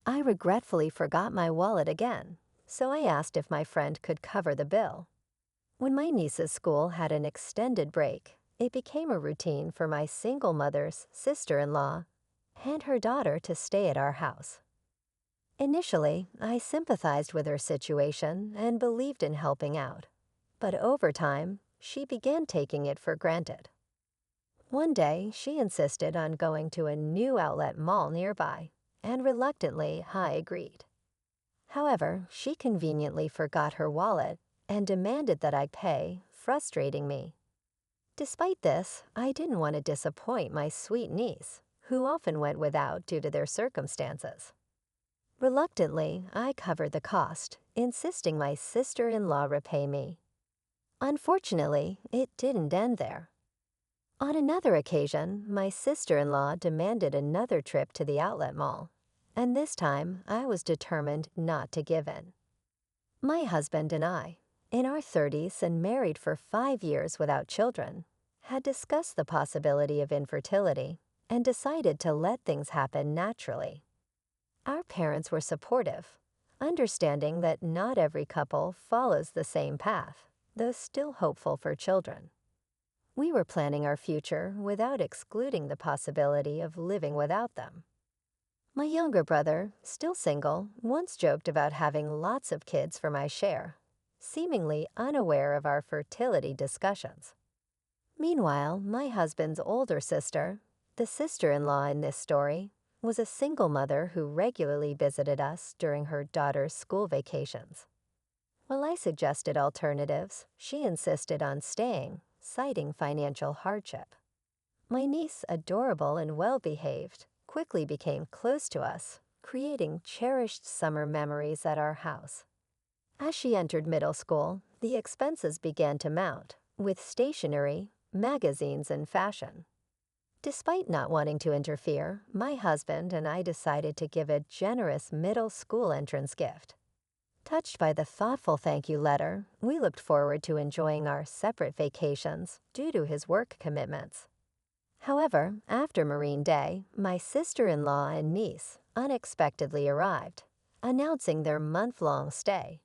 I regretfully forgot my wallet again, so I asked if my friend could cover the bill. When my niece's school had an extended break, it became a routine for my single mother's sister-in-law and her daughter to stay at our house. Initially, I sympathized with her situation and believed in helping out, but over time, she began taking it for granted. One day, she insisted on going to a new outlet mall nearby, and reluctantly, I agreed. However, she conveniently forgot her wallet and demanded that I pay, frustrating me. Despite this, I didn't want to disappoint my sweet niece, who often went without due to their circumstances. Reluctantly, I covered the cost, insisting my sister-in-law repay me. Unfortunately, it didn't end there. On another occasion, my sister-in-law demanded another trip to the outlet mall, and this time I was determined not to give in. My husband and I, in our 30s and married for 5 years without children, had discussed the possibility of infertility and decided to let things happen naturally. Our parents were supportive, understanding that not every couple follows the same path, though still hopeful for children. We were planning our future without excluding the possibility of living without them. My younger brother, still single, once joked about having lots of kids for my share, seemingly unaware of our fertility discussions. Meanwhile, my husband's older sister, the sister-in-law in this story, was a single mother who regularly visited us during her daughter's school vacations. While I suggested alternatives, she insisted on staying, citing financial hardship. My niece, adorable and well-behaved, quickly became close to us, creating cherished summer memories at our house. As she entered middle school, the expenses began to mount, with stationery, magazines, and fashion. Despite not wanting to interfere, my husband and I decided to give a generous middle school entrance gift. Touched by the thoughtful thank you letter, we looked forward to enjoying our separate vacations due to his work commitments. However, after Marine Day, my sister-in-law and niece unexpectedly arrived, announcing their month-long stay.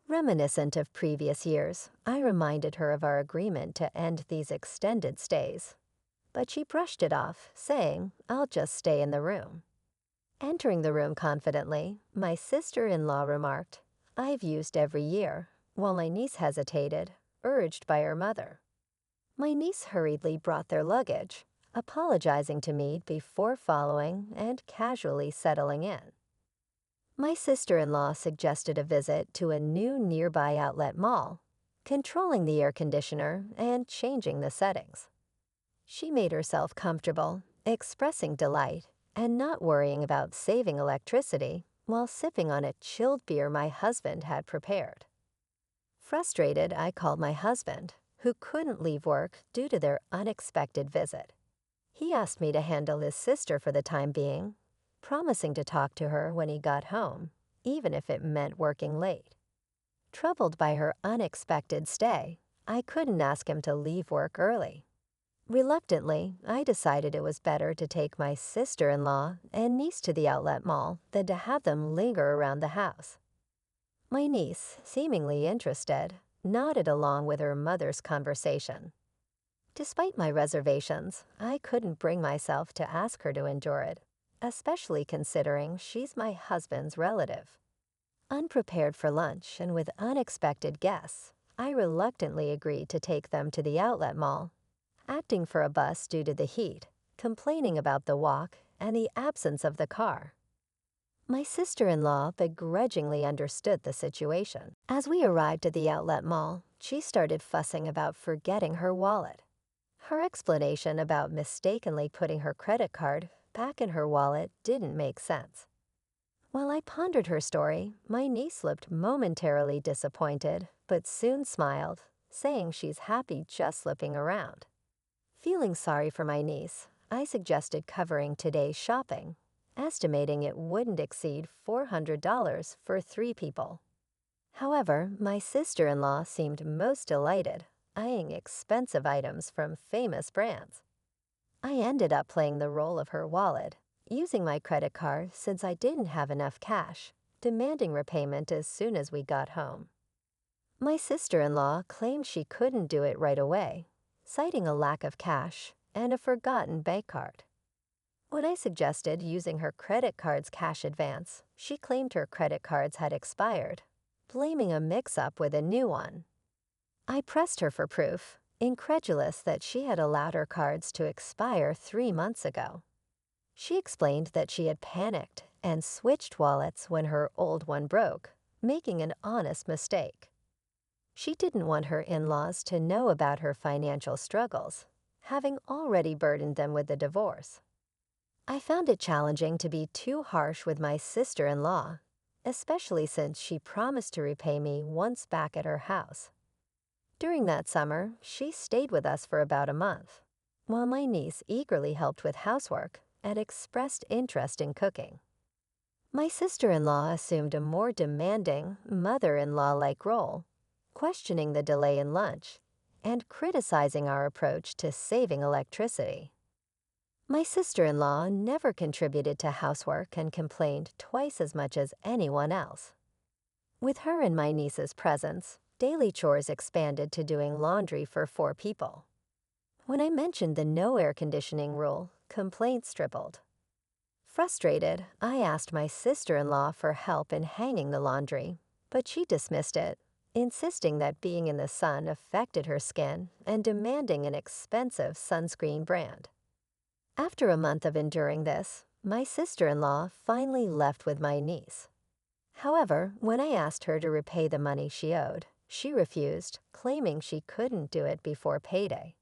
Reminiscent of previous years, I reminded her of our agreement to end these extended stays, but she brushed it off, saying, "I'll just stay in the room." Entering the room confidently, my sister-in-law remarked, "I've used every year," while my niece hesitated, urged by her mother. My niece hurriedly brought their luggage, apologizing to me before following and casually settling in. My sister-in-law suggested a visit to a new nearby outlet mall, controlling the air conditioner and changing the settings. She made herself comfortable, expressing delight and not worrying about saving electricity while sipping on a chilled beer my husband had prepared. Frustrated, I called my husband, who couldn't leave work due to their unexpected visit. He asked me to handle his sister for the time being, promising to talk to her when he got home, even if it meant working late. Troubled by her unexpected stay, I couldn't ask him to leave work early. Reluctantly, I decided it was better to take my sister-in-law and niece to the outlet mall than to have them linger around the house. My niece, seemingly interested, nodded along with her mother's conversation. Despite my reservations, I couldn't bring myself to ask her to endure it, especially considering she's my husband's relative. Unprepared for lunch and with unexpected guests, I reluctantly agreed to take them to the outlet mall, acting for a bus due to the heat, complaining about the walk and the absence of the car. My sister-in-law begrudgingly understood the situation. As we arrived at the outlet mall, she started fussing about forgetting her wallet. Her explanation about mistakenly putting her credit card back in her wallet didn't make sense. While I pondered her story, my niece looked momentarily disappointed, but soon smiled, saying she's happy just slipping around. Feeling sorry for my niece, I suggested covering today's shopping, estimating it wouldn't exceed $400 for 3 people. However, my sister-in-law seemed most delighted, eyeing expensive items from famous brands. I ended up playing the role of her wallet, using my credit card since I didn't have enough cash, demanding repayment as soon as we got home. My sister-in-law claimed she couldn't do it right away, citing a lack of cash and a forgotten bank card. When I suggested using her credit card's cash advance, she claimed her credit cards had expired, blaming a mix-up with a new one. I pressed her for proof, incredulous that she had allowed her cards to expire 3 months ago. She explained that she had panicked and switched wallets when her old one broke, making an honest mistake. She didn't want her in-laws to know about her financial struggles, having already burdened them with the divorce. I found it challenging to be too harsh with my sister-in-law, especially since she promised to repay me once back at her house. During that summer, she stayed with us for about a month, while my niece eagerly helped with housework and expressed interest in cooking. My sister-in-law assumed a more demanding, mother-in-law-like role, questioning the delay in lunch and criticizing our approach to saving electricity. My sister-in-law never contributed to housework and complained twice as much as anyone else. With her and my niece's presence, daily chores expanded to doing laundry for 4 people. When I mentioned the no air conditioning rule, complaints tripled. Frustrated, I asked my sister-in-law for help in hanging the laundry, but she dismissed it, insisting that being in the sun affected her skin and demanding an expensive sunscreen brand. After a month of enduring this, my sister-in-law finally left with my niece. However, when I asked her to repay the money she owed, she refused, claiming she couldn't do it before payday.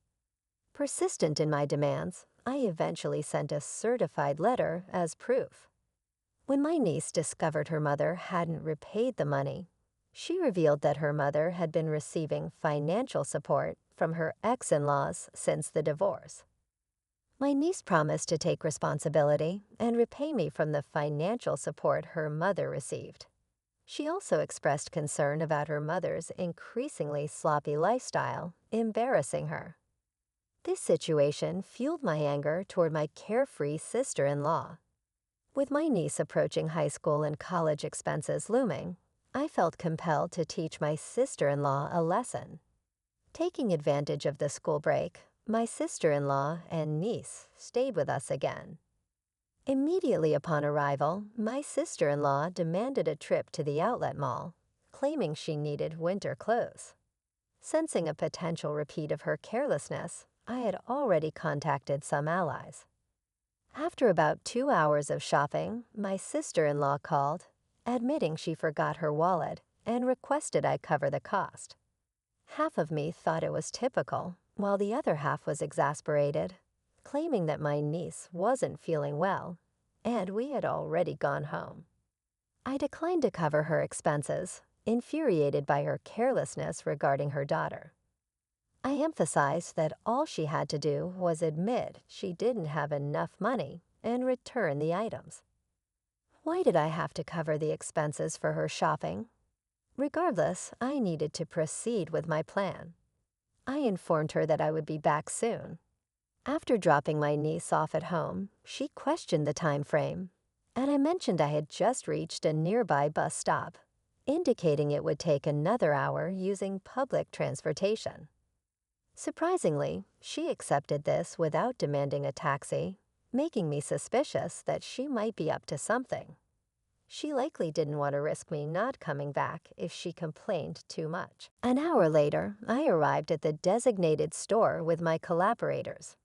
Persistent in my demands, I eventually sent a certified letter as proof. When my niece discovered her mother hadn't repaid the money, she revealed that her mother had been receiving financial support from her ex-in-laws since the divorce. My niece promised to take responsibility and repay me from the financial support her mother received. She also expressed concern about her mother's increasingly sloppy lifestyle, embarrassing her. This situation fueled my anger toward my carefree sister-in-law. With my niece approaching high school and college expenses looming, I felt compelled to teach my sister-in-law a lesson. Taking advantage of the school break, my sister-in-law and niece stayed with us again. Immediately upon arrival, my sister-in-law demanded a trip to the outlet mall, claiming she needed winter clothes. Sensing a potential repeat of her carelessness, I had already contacted some allies. After about 2 hours of shopping, my sister-in-law called, admitting she forgot her wallet and requested I cover the cost. Half of me thought it was typical, while the other half was exasperated, claiming that my niece wasn't feeling well, and we had already gone home. I declined to cover her expenses, infuriated by her carelessness regarding her daughter. I emphasized that all she had to do was admit she didn't have enough money and return the items. Why did I have to cover the expenses for her shopping? Regardless, I needed to proceed with my plan. I informed her that I would be back soon. After dropping my niece off at home, she questioned the time frame, and I mentioned I had just reached a nearby bus stop, indicating it would take another hour using public transportation. Surprisingly, she accepted this without demanding a taxi, making me suspicious that she might be up to something. She likely didn't want to risk me not coming back if she complained too much. An hour later, I arrived at the designated store with my collaborators.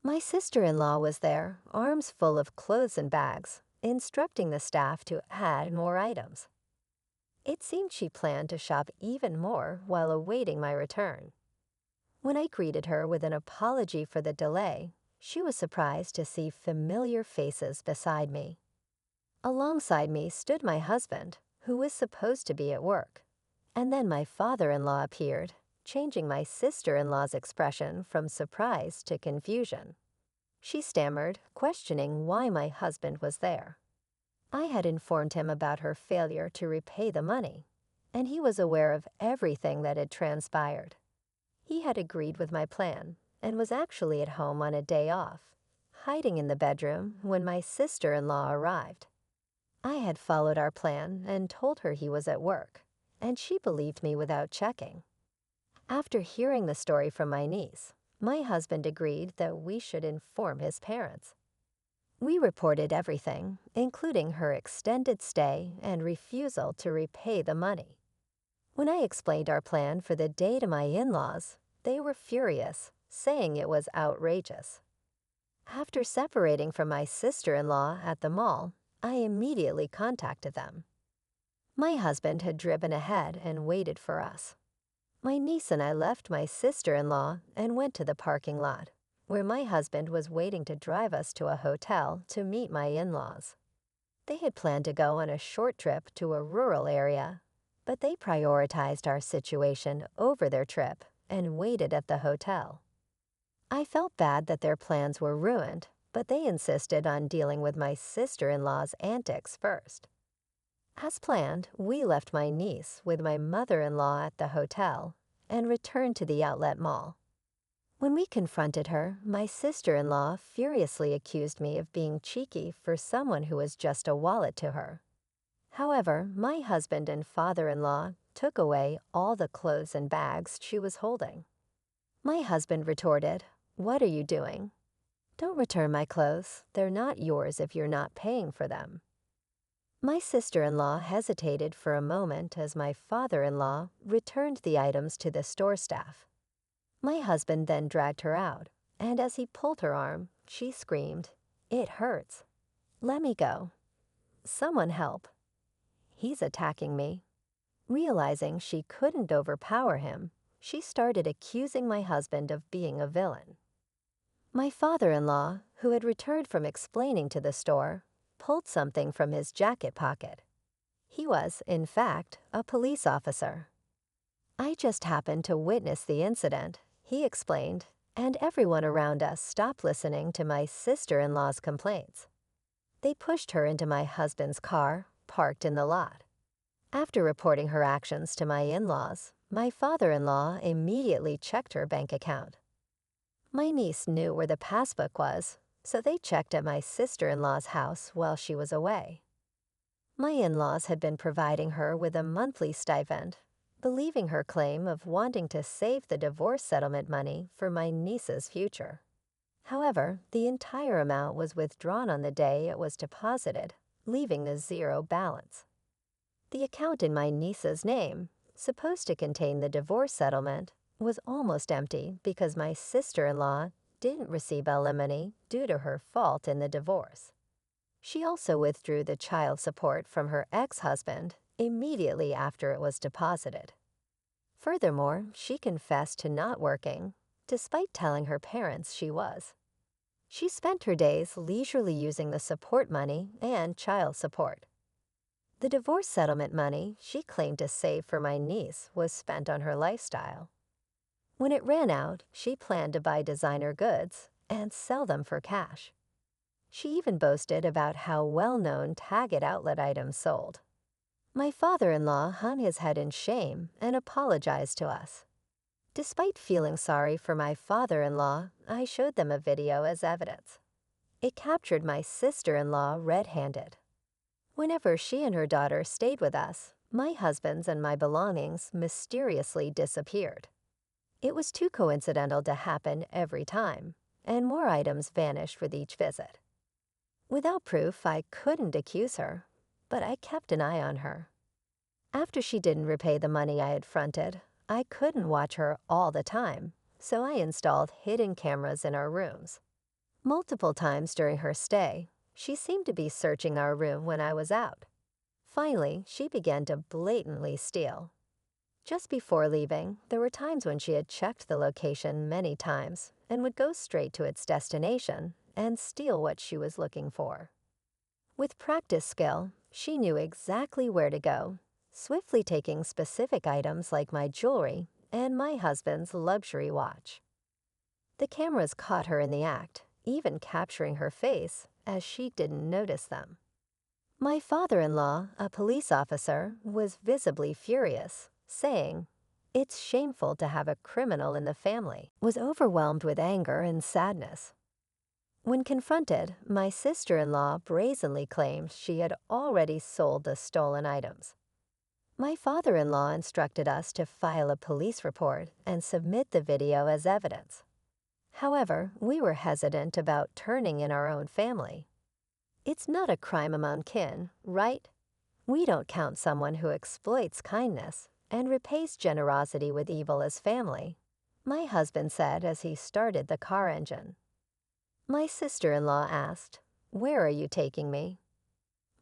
My sister-in-law was there, arms full of clothes and bags, instructing the staff to add more items. It seemed she planned to shop even more while awaiting my return. When I greeted her with an apology for the delay, she was surprised to see familiar faces beside me. Alongside me stood my husband, who was supposed to be at work, and then my father-in-law appeared, changing my sister-in-law's expression from surprise to confusion. She stammered, questioning why my husband was there. I had informed him about her failure to repay the money, and he was aware of everything that had transpired. He had agreed with my plan and was actually at home on a day off, hiding in the bedroom when my sister-in-law arrived. I had followed our plan and told her he was at work, and she believed me without checking. After hearing the story from my niece, my husband agreed that we should inform his parents. We reported everything, including her extended stay and refusal to repay the money. When I explained our plan for the day to my in-laws, they were furious, saying it was outrageous. After separating from my sister-in-law at the mall, I immediately contacted them. My husband had driven ahead and waited for us. My niece and I left my sister-in-law and went to the parking lot, where my husband was waiting to drive us to a hotel to meet my in-laws. They had planned to go on a short trip to a rural area, but they prioritized our situation over their trip and waited at the hotel. I felt bad that their plans were ruined, but they insisted on dealing with my sister-in-law's antics first. As planned, we left my niece with my mother-in-law at the hotel and returned to the outlet mall. When we confronted her, my sister-in-law furiously accused me of being cheeky for someone who was just a wallet to her. However, my husband and father-in-law took away all the clothes and bags she was holding. My husband retorted, "What are you doing? Don't return my clothes. They're not yours if you're not paying for them." My sister-in-law hesitated for a moment as my father-in-law returned the items to the store staff. My husband then dragged her out, and as he pulled her arm, she screamed, "It hurts. Let me go. Someone help. He's attacking me." Realizing she couldn't overpower him, she started accusing my husband of being a villain. My father-in-law, who had returned from explaining to the store, pulled something from his jacket pocket. He was, in fact, a police officer. "I just happened to witness the incident," he explained, "and everyone around us stopped listening to my sister-in-law's complaints. They pushed her into my husband's car, parked in the lot. After reporting her actions to my in-laws, my father-in-law immediately checked her bank account. My niece knew where the passbook was, so they checked at my sister-in-law's house while she was away. My in-laws had been providing her with a monthly stipend, believing her claim of wanting to save the divorce settlement money for my niece's future. However, the entire amount was withdrawn on the day it was deposited, leaving a zero balance. The account in my niece's name, supposed to contain the divorce settlement, was almost empty because my sister-in-law didn't receive alimony due to her fault in the divorce. She also withdrew the child support from her ex-husband immediately after it was deposited. Furthermore, she confessed to not working, despite telling her parents she was. She spent her days leisurely using the support money and child support. The divorce settlement money she claimed to save for my niece was spent on her lifestyle. When it ran out, she planned to buy designer goods and sell them for cash. She even boasted about how well-known Target outlet items sold. My father-in-law hung his head in shame and apologized to us. Despite feeling sorry for my father-in-law, I showed them a video as evidence. It captured my sister-in-law red-handed. Whenever she and her daughter stayed with us, my husband's and my belongings mysteriously disappeared. It was too coincidental to happen every time, and more items vanished with each visit. Without proof, I couldn't accuse her, but I kept an eye on her. After she didn't repay the money I had fronted, I couldn't watch her all the time, so I installed hidden cameras in our rooms. Multiple times during her stay, she seemed to be searching our room when I was out. Finally, she began to blatantly steal. Just before leaving, there were times when she had checked the location many times and would go straight to its destination and steal what she was looking for. With practice skill, she knew exactly where to go, swiftly taking specific items like my jewelry and my husband's luxury watch. The cameras caught her in the act, even capturing her face as she didn't notice them. My father-in-law, a police officer, was visibly furious, saying, "It's shameful to have a criminal in the family," was overwhelmed with anger and sadness. When confronted, my sister-in-law brazenly claimed she had already sold the stolen items. My father-in-law instructed us to file a police report and submit the video as evidence. However, we were hesitant about turning in our own family. It's not a crime among kin, right? We don't count someone who exploits kindness and repays generosity with evil as family, my husband said as he started the car engine. My sister-in-law asked, "Where are you taking me?"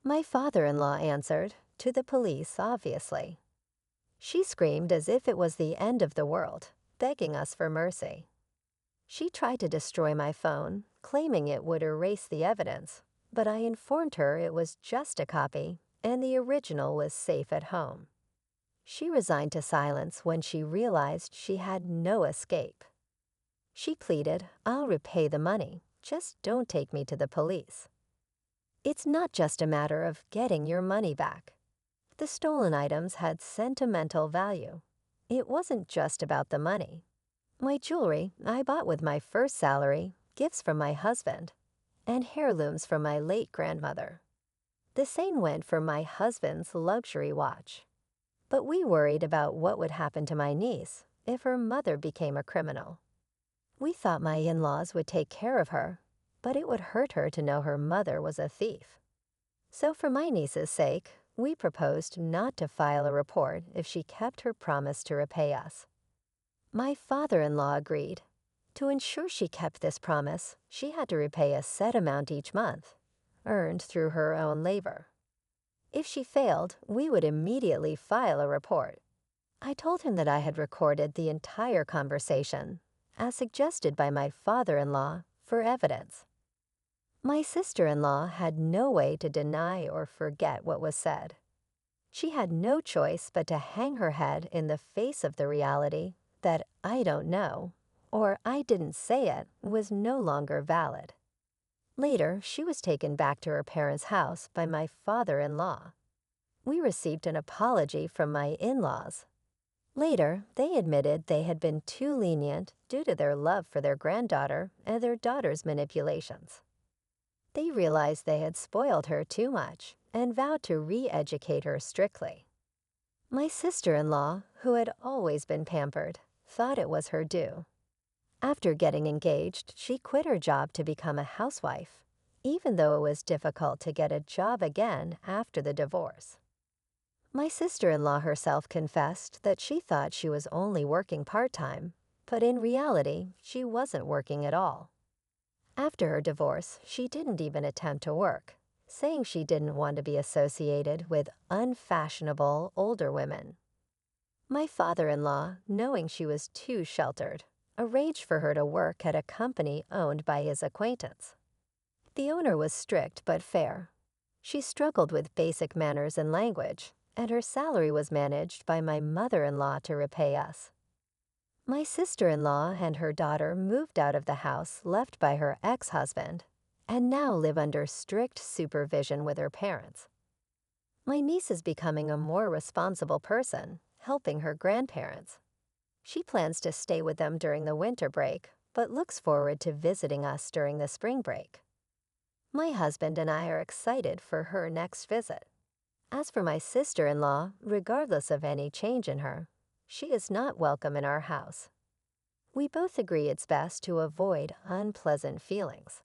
My father-in-law answered, "To the police, obviously." She screamed as if it was the end of the world, begging us for mercy. She tried to destroy my phone, claiming it would erase the evidence, but I informed her it was just a copy and the original was safe at home. She resigned to silence when she realized she had no escape. She pleaded, "I'll repay the money, just don't take me to the police." It's not just a matter of getting your money back. The stolen items had sentimental value. It wasn't just about the money. My jewelry I bought with my first salary, gifts from my husband, and heirlooms from my late grandmother. The same went for my husband's luxury watch. But we worried about what would happen to my niece if her mother became a criminal. We thought my in-laws would take care of her, but it would hurt her to know her mother was a thief. So for my niece's sake, we proposed not to file a report if she kept her promise to repay us. My father-in-law agreed. To ensure she kept this promise, she had to repay a set amount each month, earned through her own labor. If she failed, we would immediately file a report. I told him that I had recorded the entire conversation, as suggested by my father-in-law, for evidence. My sister-in-law had no way to deny or forget what was said. She had no choice but to hang her head in the face of the reality that "I don't know" or "I didn't say it" was no longer valid. Later, she was taken back to her parents' house by my father-in-law. We received an apology from my in-laws. Later, they admitted they had been too lenient due to their love for their granddaughter and their daughter's manipulations. They realized they had spoiled her too much and vowed to re-educate her strictly. My sister-in-law, who had always been pampered, thought it was her due. After getting engaged, she quit her job to become a housewife, even though it was difficult to get a job again after the divorce. My sister-in-law herself confessed that she thought she was only working part-time, but in reality, she wasn't working at all. After her divorce, she didn't even attempt to work, saying she didn't want to be associated with unfashionable older women. My father-in-law, knowing she was too sheltered, arranged for her to work at a company owned by his acquaintance. The owner was strict but fair. She struggled with basic manners and language, and her salary was managed by my mother-in-law to repay us. My sister-in-law and her daughter moved out of the house left by her ex-husband and now live under strict supervision with her parents. My niece is becoming a more responsible person, helping her grandparents. She plans to stay with them during the winter break, but looks forward to visiting us during the spring break. My husband and I are excited for her next visit. As for my sister-in-law, regardless of any change in her, she is not welcome in our house. We both agree it's best to avoid unpleasant feelings.